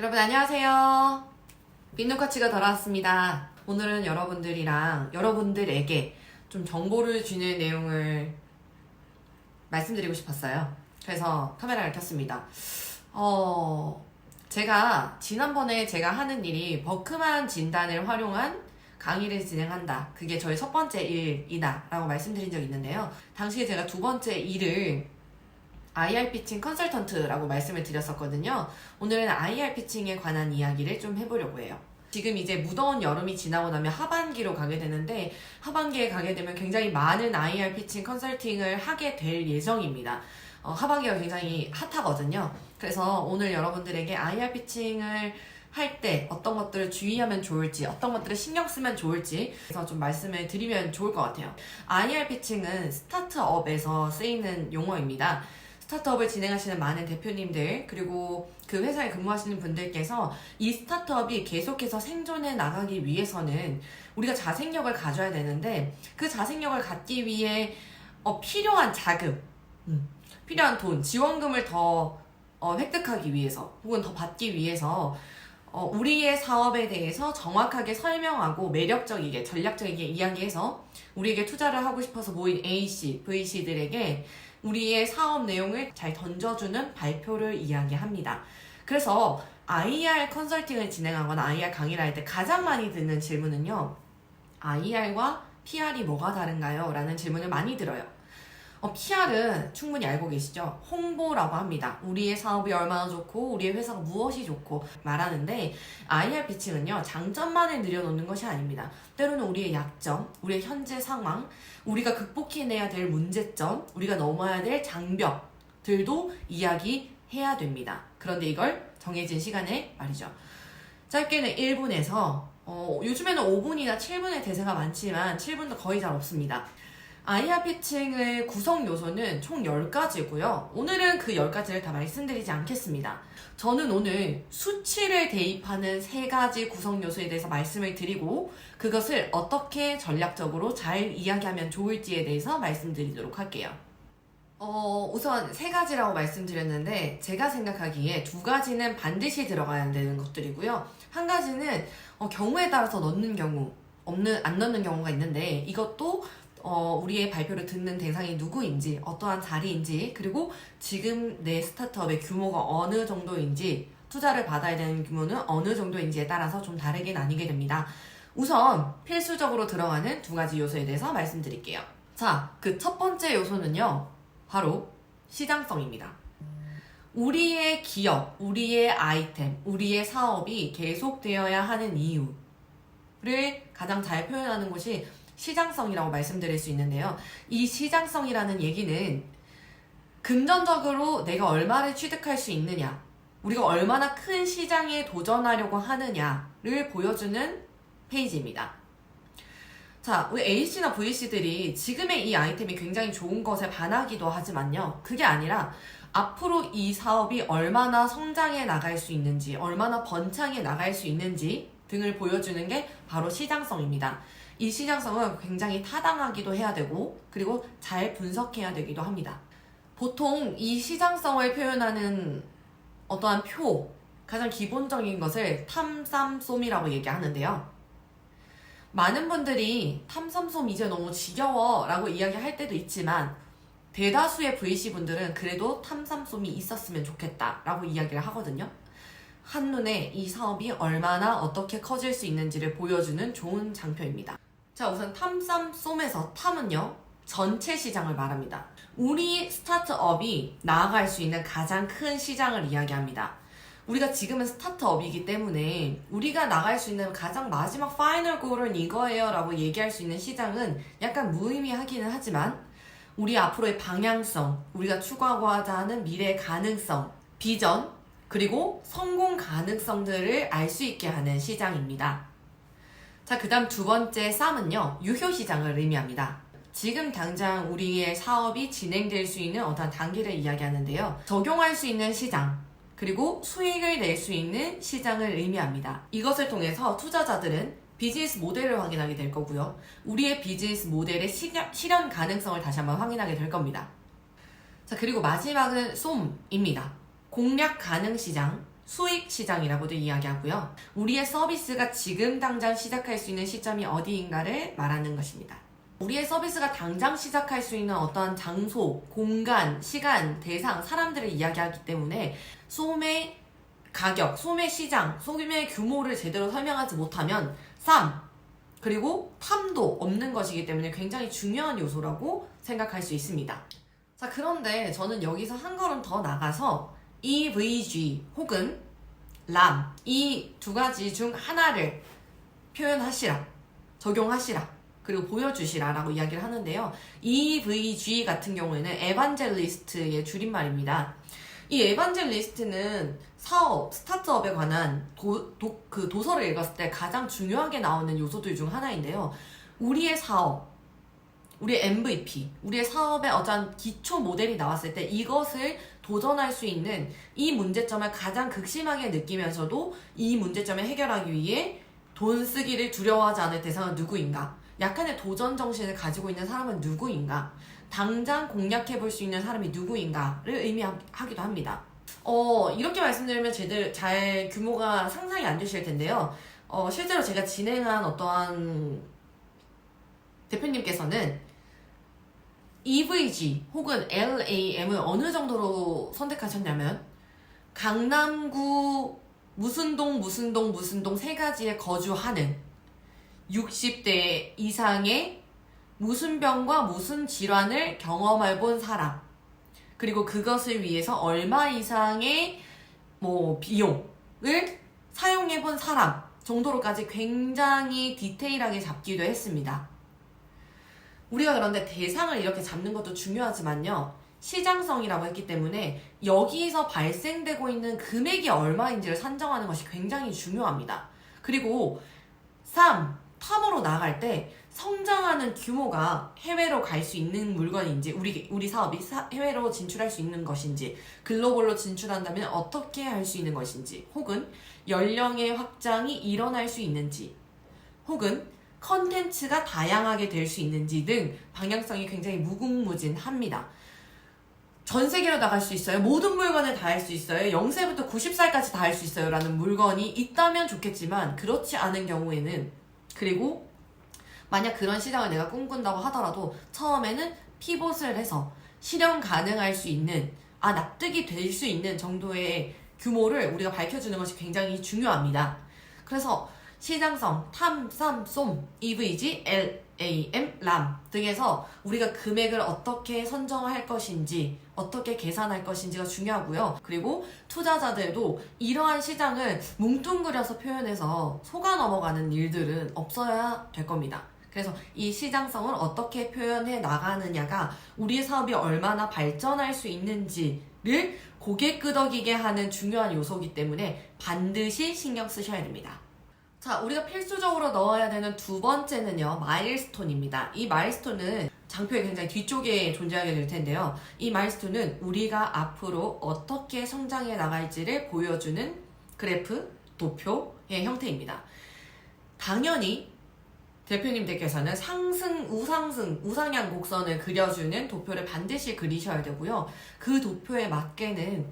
여러분 안녕하세요. 빈노카치가 돌아왔습니다. 오늘은 여러분들에게 좀 정보를 주는 내용을 말씀드리고 싶었어요. 그래서 카메라를 켰습니다. 제가 지난번에 제가 하는 일이 버크만 진단을 활용한 강의를 진행한다. 그게 저의 첫 번째 일이다 라고 말씀드린 적이 있는데요. 당시에 제가 두 번째 일을 IR 피칭 컨설턴트라고 말씀을 드렸었거든요. 오늘은 IR 피칭에 관한 이야기를 좀 해보려고 해요. 지금 이제 무더운 여름이 지나고 나면 하반기로 가게 되는데, 하반기에 가게 되면 굉장히 많은 IR 피칭 컨설팅을 하게 될 예정입니다. 하반기가 굉장히 핫하거든요. 그래서 오늘 여러분들에게 IR 피칭을 할 때 어떤 것들을 주의하면 좋을지, 어떤 것들을 신경 쓰면 좋을지 그래서 좀 말씀을 드리면 좋을 것 같아요. IR 피칭은 스타트업에서 쓰이는 용어입니다. 스타트업을 진행하시는 많은 대표님들 그리고 그 회사에 근무하시는 분들께서 이 스타트업이 계속해서 생존해 나가기 위해서는 우리가 자생력을 가져야 되는데, 그 자생력을 갖기 위해 필요한 자금, 필요한 돈, 지원금을 더 획득하기 위해서 혹은 더 받기 위해서 우리의 사업에 대해서 정확하게 설명하고 매력적이게 전략적이게 이야기해서 우리에게 투자를 하고 싶어서 모인 A씨, V씨들에게 우리의 사업 내용을 잘 던져주는 발표를 이야기합니다. 그래서 IR 컨설팅을 진행하거나 IR 강의를 할 때 가장 많이 듣는 질문은요, IR과 PR이 뭐가 다른가요? 라는 질문을 많이 들어요. PR은 충분히 알고 계시죠? 홍보라고 합니다. 우리의 사업이 얼마나 좋고 우리의 회사가 무엇이 좋고 말하는데, IR 피칭은요, 장점만을 늘려놓는 것이 아닙니다. 때로는 우리의 약점, 우리의 현재 상황, 우리가 극복해내야 될 문제점, 우리가 넘어야 될 장벽들도 이야기해야 됩니다. 그런데 이걸 정해진 시간에 말이죠. 짧게는 1분에서 요즘에는 5분이나 7분의 대세가 많지만 7분도 거의 잘 없습니다. IR 피칭의 구성 요소는 총 10가지고요. 오늘은 그 10가지를 다 말씀드리지 않겠습니다. 저는 오늘 수치를 대입하는 3가지 구성 요소에 대해서 말씀을 드리고, 그것을 어떻게 전략적으로 잘 이야기하면 좋을지에 대해서 말씀드리도록 할게요. 우선 3가지라고 말씀드렸는데, 제가 생각하기에 2가지는 반드시 들어가야 되는 것들이고요. 1가지는 경우에 따라서 넣는 경우, 안 넣는 경우가 있는데, 이것도 우리의 발표를 듣는 대상이 누구인지, 어떠한 자리인지, 그리고 지금 내 스타트업의 규모가 어느 정도인지, 투자를 받아야 되는 규모는 어느 정도인지에 따라서 좀 다르게 나뉘게 됩니다. 우선 필수적으로 들어가는 2가지 요소에 대해서 말씀드릴게요. 자, 그 첫 번째 요소는요, 바로 시장성입니다. 우리의 기업, 우리의 아이템, 우리의 사업이 계속되어야 하는 이유를 가장 잘 표현하는 것이 시장성이라고 말씀드릴 수 있는데요. 이 시장성이라는 얘기는 금전적으로 내가 얼마를 취득할 수 있느냐, 우리가 얼마나 큰 시장에 도전하려고 하느냐를 보여주는 페이지입니다. 자, 우리 A씨나 V씨들이 지금의 이 아이템이 굉장히 좋은 것에 반하기도 하지만요, 그게 아니라 앞으로 이 사업이 얼마나 성장해 나갈 수 있는지, 얼마나 번창해 나갈 수 있는지 등을 보여주는 게 바로 시장성입니다. 이 시장성은 굉장히 타당하기도 해야 되고, 그리고 잘 분석해야 되기도 합니다. 보통 이 시장성을 표현하는 어떠한 표, 가장 기본적인 것을 탐삼솜이라고 얘기하는데요. 많은 분들이 탐삼솜 이제 너무 지겨워 라고 이야기할 때도 있지만, 대다수의 VC분들은 그래도 탐삼솜이 있었으면 좋겠다 라고 이야기를 하거든요. 한눈에 이 사업이 얼마나 어떻게 커질 수 있는지를 보여주는 좋은 장표입니다. 자, 우선 탐삼솜에서 탐은요, 전체 시장을 말합니다. 우리 스타트업이 나아갈 수 있는 가장 큰 시장을 이야기합니다. 우리가 지금은 스타트업이기 때문에 우리가 나갈 수 있는 가장 마지막 파이널 골은 이거예요 라고 얘기할 수 있는 시장은 약간 무의미하기는 하지만, 우리 앞으로의 방향성, 우리가 추구하고자 하는 미래의 가능성, 비전, 그리고 성공 가능성들을 알 수 있게 하는 시장입니다. 자, 그 다음 2번째 쌈은요, 유효시장을 의미합니다. 지금 당장 우리의 사업이 진행될 수 있는 어떤 단계를 이야기하는데요. 적용할 수 있는 시장, 그리고 수익을 낼 수 있는 시장을 의미합니다. 이것을 통해서 투자자들은 비즈니스 모델을 확인하게 될 거고요. 우리의 비즈니스 모델의 실현 가능성을 다시 한번 확인하게 될 겁니다. 자, 그리고 마지막은 솜입니다. 공략 가능 시장, 수익 시장이라고도 이야기하고요. 우리의 서비스가 지금 당장 시작할 수 있는 시점이 어디인가를 말하는 것입니다. 우리의 서비스가 당장 시작할 수 있는 어떠한 장소, 공간, 시간, 대상, 사람들을 이야기하기 때문에 소매 가격, 소매 시장, 소매 규모를 제대로 설명하지 못하면 그리고 탐도 없는 것이기 때문에 굉장히 중요한 요소라고 생각할 수 있습니다. 자, 그런데 저는 여기서 한 걸음 더 나가서 EVG 혹은 RAM 이 두 가지 중 하나를 표현하시라, 적용하시라, 그리고 보여주시라 라고 이야기를 하는데요. EVG 같은 경우에는 에반젤리스트의 줄임말입니다. 이 에반젤리스트는 사업, 스타트업에 관한 도서를 읽었을 때 가장 중요하게 나오는 요소들 중 하나인데요. 우리의 사업, 우리의 MVP, 우리의 사업의 어떤 기초 모델이 나왔을 때 이것을 도전할 수 있는 이 문제점을 가장 극심하게 느끼면서도 이 문제점을 해결하기 위해 돈 쓰기를 두려워하지 않을 대상은 누구인가? 약간의 도전 정신을 가지고 있는 사람은 누구인가? 당장 공략해볼 수 있는 사람이 누구인가를 의미하기도 합니다. 이렇게 말씀드리면 잘 규모가 상상이 안 되실 텐데요. 실제로 제가 진행한 어떠한 대표님께서는 EVG 혹은 LAM을 어느 정도로 선택하셨냐면 강남구 무슨 동 세 가지에 거주하는 60대 이상의 무슨 병과 무슨 질환을 경험해 본 사람, 그리고 그것을 위해서 얼마 이상의 비용을 사용해 본 사람 정도로까지 굉장히 디테일하게 잡기도 했습니다. 우리가 그런데 대상을 이렇게 잡는 것도 중요하지만요, 시장성이라고 했기 때문에 여기서 발생되고 있는 금액이 얼마인지를 산정하는 것이 굉장히 중요합니다. 그리고 탑으로 나갈 때 성장하는 규모가 해외로 갈 수 있는 물건인지, 우리 사업이 해외로 진출할 수 있는 것인지, 글로벌로 진출한다면 어떻게 할 수 있는 것인지, 혹은 연령의 확장이 일어날 수 있는지, 혹은 컨텐츠가 다양하게 될 수 있는지 등 방향성이 굉장히 무궁무진합니다. 전 세계로 나갈 수 있어요. 모든 물건을 다 할 수 있어요. 0세부터 90살까지 다 할 수 있어요. 라는 물건이 있다면 좋겠지만 그렇지 않은 경우에는, 그리고 만약 그런 시장을 내가 꿈꾼다고 하더라도 처음에는 피봇을 해서 실현 가능할 수 있는, 납득이 될 수 있는 정도의 규모를 우리가 밝혀주는 것이 굉장히 중요합니다. 그래서 시장성, EVG, LAM, RAM 등에서 우리가 금액을 어떻게 선정할 것인지, 어떻게 계산할 것인지가 중요하고요. 그리고 투자자들도 이러한 시장을 뭉뚱그려서 표현해서 속아 넘어가는 일들은 없어야 될 겁니다. 그래서 이 시장성을 어떻게 표현해 나가느냐가 우리의 사업이 얼마나 발전할 수 있는지를 고개 끄덕이게 하는 중요한 요소이기 때문에 반드시 신경 쓰셔야 됩니다. 자, 우리가 필수적으로 넣어야 되는 두 번째는요, 마일스톤입니다. 이 마일스톤은 장표의 굉장히 뒤쪽에 존재하게 될 텐데요. 이 마일스톤은 우리가 앞으로 어떻게 성장해 나갈지를 보여주는 그래프, 도표의 형태입니다. 당연히 대표님들께서는 우상향 곡선을 그려주는 도표를 반드시 그리셔야 되고요. 그 도표에 맞게는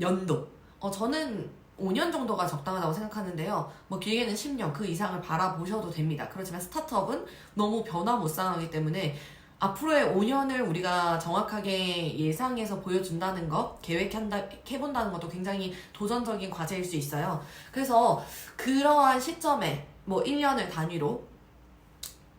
연도, 저는 5년 정도가 적당하다고 생각하는데요. 길게는 10년, 그 이상을 바라보셔도 됩니다. 그렇지만 스타트업은 너무 변화무쌍하기 때문에 앞으로의 5년을 우리가 정확하게 예상해서 보여준다는 것, 계획해본다는 것도 굉장히 도전적인 과제일 수 있어요. 그래서 그러한 시점에 1년을 단위로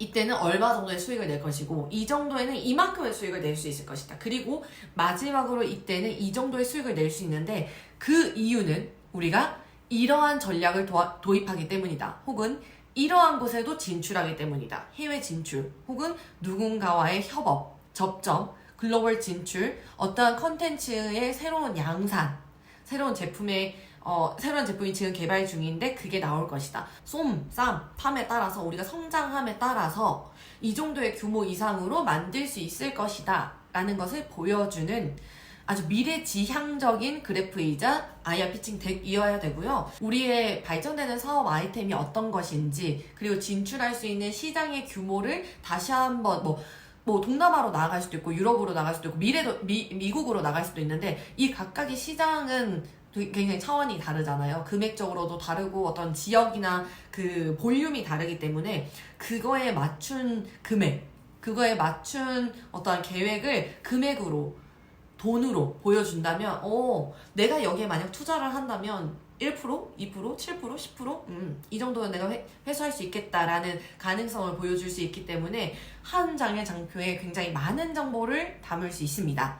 이때는 얼마 정도의 수익을 낼 것이고, 이 정도에는 이만큼의 수익을 낼 수 있을 것이다. 그리고 마지막으로 이때는 이 정도의 수익을 낼 수 있는데 그 이유는 우리가 이러한 전략을 도입하기 때문이다. 혹은 이러한 곳에도 진출하기 때문이다. 해외 진출, 혹은 누군가와의 협업, 접점, 글로벌 진출, 어떠한 컨텐츠의 새로운 양산, 새로운 제품이 지금 개발 중인데 그게 나올 것이다. 팜에 따라서 우리가 성장함에 따라서 이 정도의 규모 이상으로 만들 수 있을 것이다 라는 것을 보여주는 아주 미래지향적인 그래프이자 IR 피칭 덱이어야 되고요. 우리의 발전되는 사업 아이템이 어떤 것인지, 그리고 진출할 수 있는 시장의 규모를 다시 한번 동남아로 나아갈 수도 있고, 유럽으로 나갈 수도 있고, 미국으로 나갈 수도 있는데, 이 각각의 시장은 굉장히 차원이 다르잖아요. 금액적으로도 다르고 어떤 지역이나 그 볼륨이 다르기 때문에 그거에 맞춘 금액, 그거에 맞춘 어떤 계획을 금액으로, 돈으로 보여준다면 내가 여기에 만약 투자를 한다면 1%, 2%, 7%, 10%? 이 정도는 내가 회수할 수 있겠다라는 가능성을 보여줄 수 있기 때문에 한 장의 장표에 굉장히 많은 정보를 담을 수 있습니다.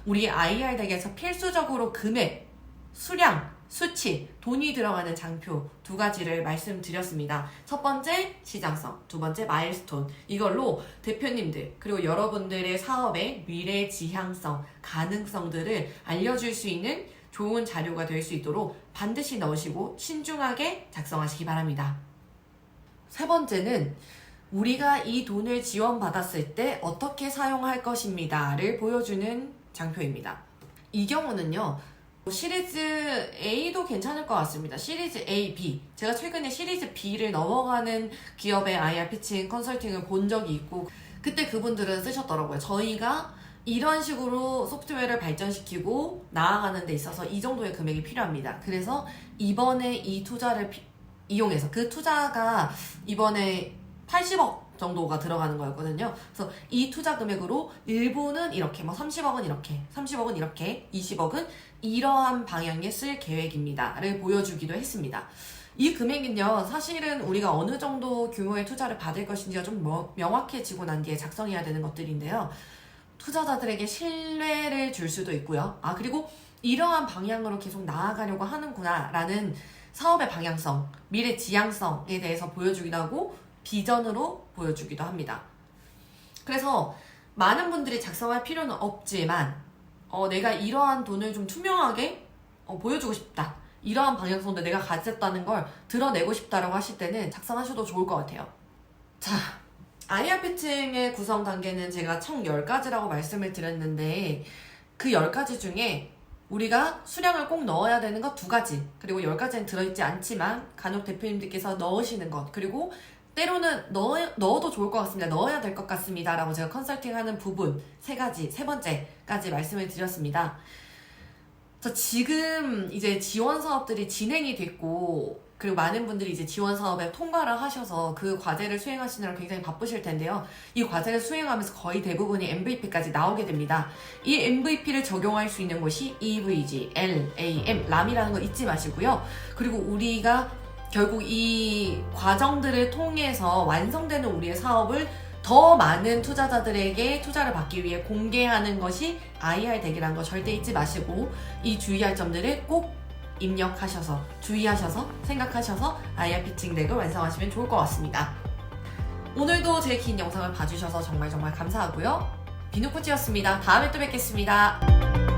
우리 IR 덱에서 필수적으로 금액, 수량, 수치, 돈이 들어가는 장표 두 가지를 말씀드렸습니다. 첫 번째 시장성, 두 번째 마일스톤. 이걸로 대표님들 그리고 여러분들의 사업의 미래 지향성, 가능성들을 알려줄 수 있는 좋은 자료가 될 수 있도록 반드시 넣으시고 신중하게 작성하시기 바랍니다. 세 번째는 우리가 이 돈을 지원받았을 때 어떻게 사용할 것입니다를 보여주는 장표입니다. 이 경우는요, 시리즈 A도 괜찮을 것 같습니다. 시리즈 A, B. 제가 최근에 시리즈 B를 넘어가는 기업의 IR 피칭 컨설팅을 본 적이 있고, 그때 그분들은 쓰셨더라고요. 저희가 이런 식으로 소프트웨어를 발전시키고 나아가는 데 있어서 이 정도의 금액이 필요합니다. 그래서 이번에 이 투자를 이용해서, 그 투자가 이번에 80억 정도가 들어가는 거였거든요. 그래서 이 투자 금액으로 일부는 이렇게, 30억은 이렇게, 30억은 이렇게, 20억은 이러한 방향에 쓸 계획입니다를 보여주기도 했습니다. 이 금액은요, 사실은 우리가 어느 정도 규모의 투자를 받을 것인지가 좀 명확해지고 난 뒤에 작성해야 되는 것들인데요. 투자자들에게 신뢰를 줄 수도 있고요. 그리고 이러한 방향으로 계속 나아가려고 하는구나 라는 사업의 방향성, 미래 지향성에 대해서 보여주기도 하고 비전으로 보여주기도 합니다. 그래서 많은 분들이 작성할 필요는 없지만 내가 이러한 돈을 좀 투명하게 보여주고 싶다, 이러한 방향성도 내가 가졌다는 걸 드러내고 싶다라고 하실 때는 작성하셔도 좋을 것 같아요. 자, IR 피칭의 구성 단계는 제가 총 10가지라고 말씀을 드렸는데 그 10가지 중에 우리가 수량을 꼭 넣어야 되는 것 2가지, 그리고 10가지는 들어있지 않지만 간혹 대표님들께서 넣으시는 것, 그리고 때로는 넣어도 좋을 것 같습니다, 넣어야 될 것 같습니다 라고 제가 컨설팅하는 부분 3가지, 3번째까지 말씀을 드렸습니다. 지금 이제 지원 사업들이 진행이 됐고, 그리고 많은 분들이 이제 지원 사업에 통과를 하셔서 그 과제를 수행하시느라 굉장히 바쁘실 텐데요. 이 과제를 수행하면서 거의 대부분이 MVP까지 나오게 됩니다. 이 MVP를 적용할 수 있는 곳이 EVG, LAM, 람이라는 거 잊지 마시고요. 그리고 우리가 결국 이 과정들을 통해서 완성되는 우리의 사업을 더 많은 투자자들에게 투자를 받기 위해 공개하는 것이 IR 덱이라는 거 절대 잊지 마시고, 이 주의할 점들을 꼭 입력하셔서, 주의하셔서, 생각하셔서 IR 피칭 덱을 완성하시면 좋을 것 같습니다. 오늘도 제 긴 영상을 봐주셔서 정말 감사하고요. 비누코치였습니다. 다음에 또 뵙겠습니다.